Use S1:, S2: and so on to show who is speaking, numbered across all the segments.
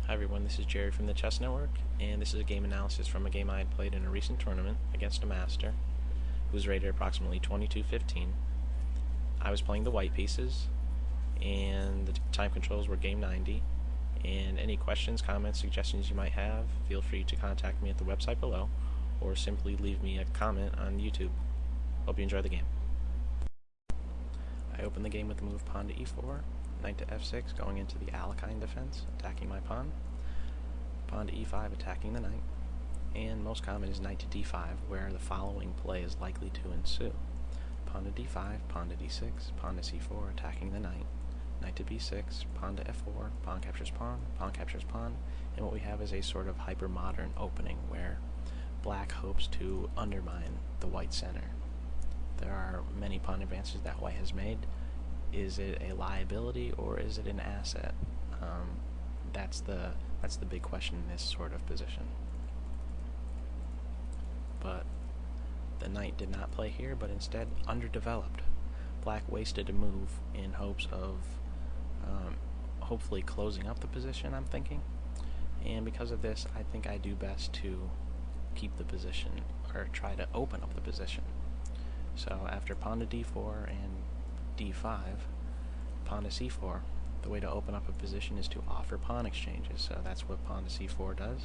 S1: Hi everyone, this is Jerry from the ChessNetwork, and this is a game analysis from a game I had played in a recent tournament against a master who was rated approximately 22-15. I was playing the white pieces, and the time controls were game 90, and any questions, comments, suggestions you might have, feel free to contact me at the website below, or simply leave me a comment on YouTube. Hope you enjoy the game. I open the game with the move pawn to e4, knight to f6 going into the Alekhine Defense, attacking my pawn. Pawn to e5 attacking the knight. And most common is knight to d5, where the following play is likely to ensue. Pawn to d5, pawn to d6, pawn to c4 attacking the knight. Knight to b6, pawn to f4, pawn captures pawn, and what we have is a sort of hyper-modern opening where black hopes to undermine the white center. There are many pawn advances that white has made. Is it a liability or is it an asset? That's the big question in this sort of position. But the knight did not play here, but instead underdeveloped. Black wasted a move in hopes of hopefully closing up the position, I'm thinking. And because of this, I think I do best to keep the position, or try to open up the position. So after pawn to d4 and d5, pawn to c4, the way to open up a position is to offer pawn exchanges, so that's what pawn to c4 does.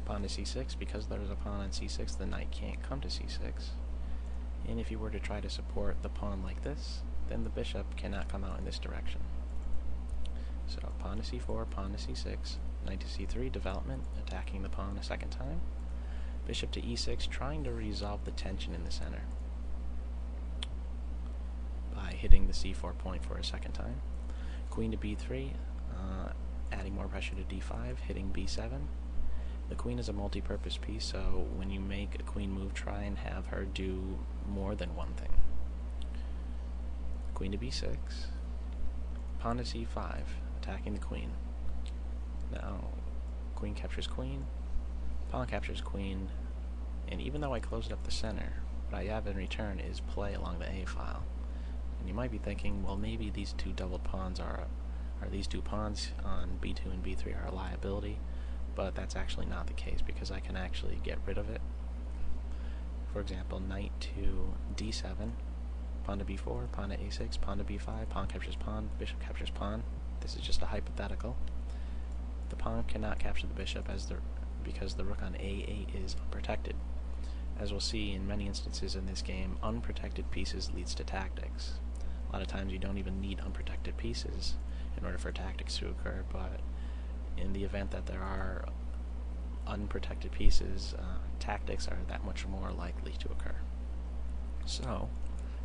S1: Pawn to c6, because there's a pawn on c6, the knight can't come to c6. And if you were to try to support the pawn like this, then the bishop cannot come out in this direction. So pawn to c4, pawn to c6, knight to c3, development, attacking the pawn a second time. Bishop to e6, trying to resolve the tension in the center by hitting the c4 point for a second time. Queen to b3, adding more pressure to d5, hitting b7. The queen is a multi-purpose piece, so when you make a queen move, try and have her do more than one thing. Queen to b6, pawn to c5, attacking the queen. Now, queen captures queen, pawn captures queen, and even though I closed up the center, what I have in return is play along the a file. And you might be thinking, well, maybe these two doubled pawns are these two pawns on b2 and b3 are a liability, but that's actually not the case because I can actually get rid of it. For example, knight to d7, pawn to b4, pawn to a6, pawn to b5, pawn captures pawn, bishop captures pawn. This is just a hypothetical. The pawn cannot capture the bishop because the rook on a8 is unprotected. As we'll see in many instances in this game, unprotected pieces leads to tactics. A lot of times you don't even need unprotected pieces in order for tactics to occur, but in the event that there are unprotected pieces, tactics are that much more likely to occur. So,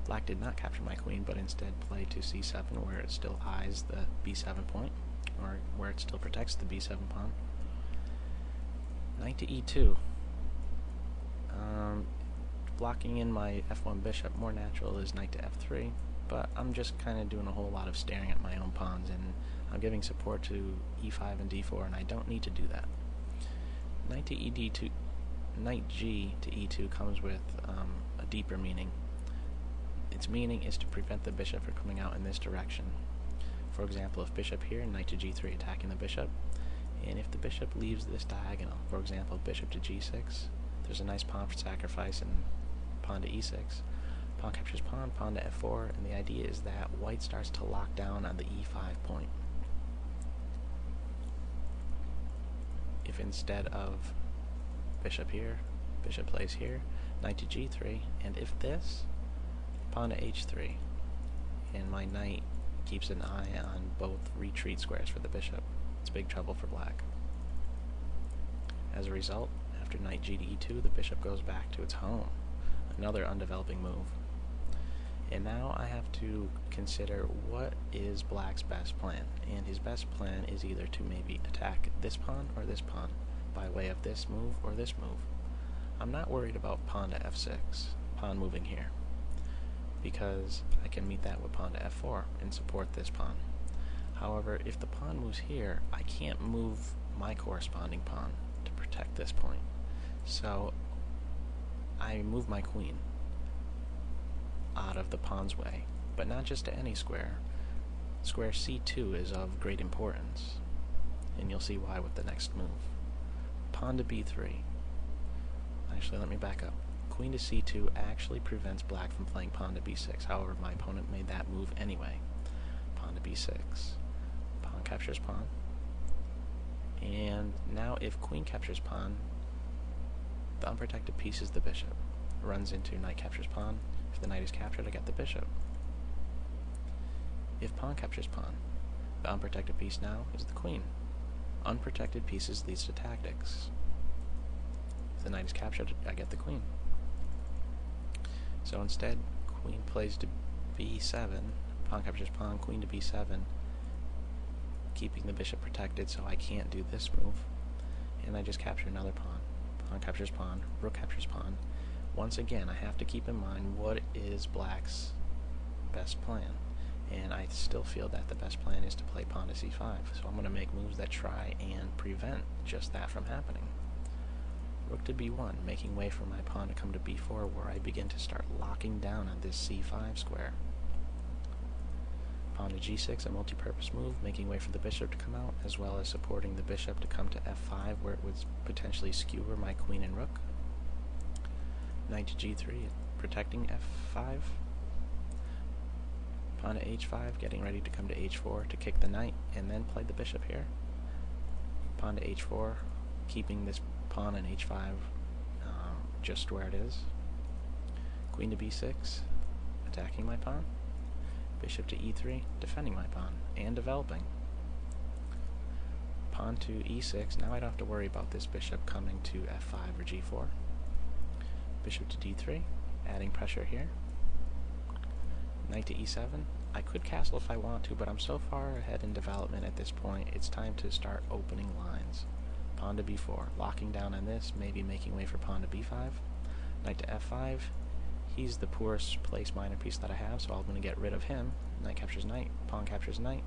S1: black did not capture my queen, but instead played to c7, where it still eyes the b7 point, or where it still protects the b7 pawn. Knight to e2. Blocking in my f1 bishop, more natural is knight to f3, but I'm just kind of doing a whole lot of staring at my own pawns, and I'm giving support to e5 and d4, and I don't need to do that. Knight to ed2, knight g to e2 comes with a deeper meaning. Its meaning is to prevent the bishop from coming out in this direction. For example, if bishop here, knight to g3 attacking the bishop, and if the bishop leaves this diagonal, for example, bishop to g6, there's a nice pawn for sacrifice and pawn to e6. Pawn captures pawn, pawn to f4, and the idea is that white starts to lock down on the e5 point. If instead of bishop here, bishop plays here, knight to g3, and if this, pawn to h3, and my knight keeps an eye on both retreat squares for the bishop, it's big trouble for black. As a result, after knight g to e2, the bishop goes back to its home, another undeveloping move. And now I have to consider what is black's best plan, and his best plan is either to maybe attack this pawn or this pawn by way of this move or this move. I'm not worried about pawn to f6, pawn moving here, because I can meet that with pawn to f4 and support this pawn. However, if the pawn moves here, I can't move my corresponding pawn to protect this point. So I move my queen out of the pawn's way, but not just to any square. Square c2 is of great importance, and you'll you'll see why with the next move. Pawn to b3. Actually, let me back up. Queen to c2 actually prevents black from playing pawn to b6. However, my opponent made that move anyway. Pawn to b6. Pawn captures pawn. And now if queen captures pawn, the unprotected piece is the bishop. Runs into knight captures pawn. If the knight is captured, I get the bishop. If pawn captures pawn, the unprotected piece now is the queen. Unprotected pieces leads to tactics. If the knight is captured, I get the queen. So instead, queen plays to b7, pawn captures pawn, queen to b7, keeping the bishop protected so I can't do this move. And I just capture another pawn. Pawn captures pawn, rook captures pawn. Once again, I have to keep in mind what is black's best plan. And I still feel that the best plan is to play pawn to c5. So I'm going to make moves that try and prevent just that from happening. Rook to b1, making way for my pawn to come to b4, where I begin to start locking down on this c5 square. Pawn to g6, a multi-purpose move, making way for the bishop to come out, as well as supporting the bishop to come to f5, where it would potentially skewer my queen and rook. Knight to g3, protecting f5. Pawn to h5, getting ready to come to h4 to kick the knight, and then play the bishop here. Pawn to h4, keeping this pawn in h5 just where it is. Queen to b6, attacking my pawn. Bishop to e3, defending my pawn, and developing. Pawn to e6, now I don't have to worry about this bishop coming to f5 or g4. Bishop to d3, adding pressure here. Knight to e7. I could castle if I want to, but I'm so far ahead in development at this point, it's time to start opening lines. Pawn to b4, locking down on this, maybe making way for pawn to b5. Knight to f5. He's the poorest place minor piece that I have, so I'm going to get rid of him. Knight captures knight, pawn captures knight.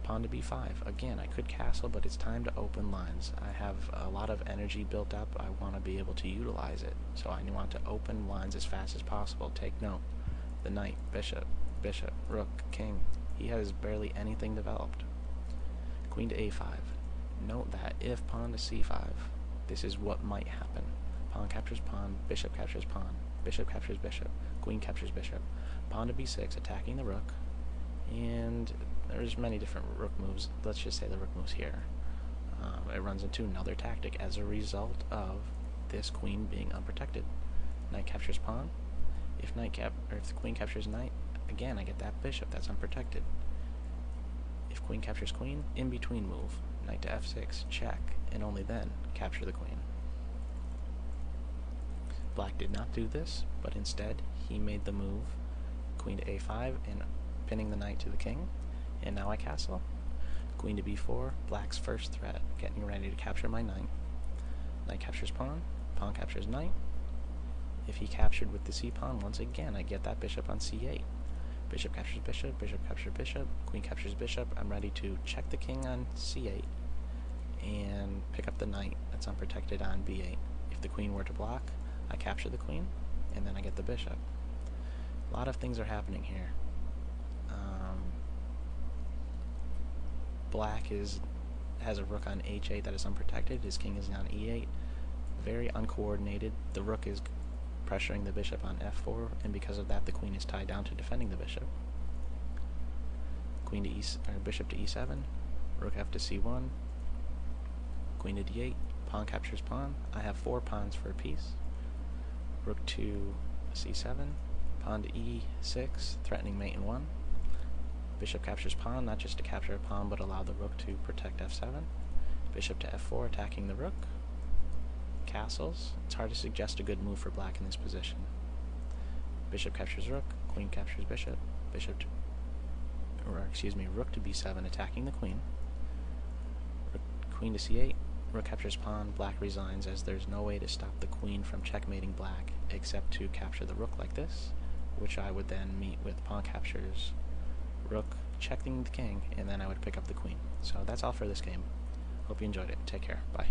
S1: Pawn to b5. Again, I could castle, but it's time to open lines. I have a lot of energy built up. I want to be able to utilize it, so I want to open lines as fast as possible. Take note. The knight, bishop, bishop, rook, king. He has barely anything developed. Queen to a5. Note that if pawn to c5, this is what might happen. Pawn captures pawn, bishop captures pawn, bishop captures bishop, queen captures bishop. Pawn to b6, attacking the rook. And there's many different rook moves. Let's just say the rook moves here. It runs into another tactic as a result of this queen being unprotected. Knight captures pawn. If the queen captures knight, again I get that bishop that's unprotected. If queen captures queen, in between move. Knight to f6, check, and only then capture the queen. Black did not do this, but instead he made the move queen to a5 and pinning the knight to the king, and now I castle. Queen to b4, black's first threat, getting ready to capture my knight. Knight captures pawn, pawn captures knight. If he captured with the c-pawn, once again I get that bishop on c8. Bishop captures bishop, bishop captures bishop, queen captures bishop. I'm ready to check the king on c8 and pick up the knight that's unprotected on b8. If the queen were to block, I capture the queen, and then I get the bishop. A lot of things are happening here. Black has a rook on h8 that is unprotected. His king is on e8. Very uncoordinated. The rook is pressuring the bishop on f4, and because of that, the queen is tied down to defending the bishop. Queen to bishop to e7, rook f to c1, queen to d8, pawn captures pawn. I have 4 pawns for a piece. Rook to c7, pawn to e6, threatening mate in 1. Bishop captures pawn, not just to capture a pawn, but allow the rook to protect f7. Bishop to f4, attacking the rook. Castles. It's hard to suggest a good move for black in this position. Bishop captures rook, queen captures bishop, rook to b7, attacking the queen. Queen to c8, rook captures pawn, black resigns as there's no way to stop the queen from checkmating black except to capture the rook like this, which I would then meet with pawn captures rook, checking the king, and then I would pick up the queen. So that's all for this game. Hope you enjoyed it. Take care. Bye.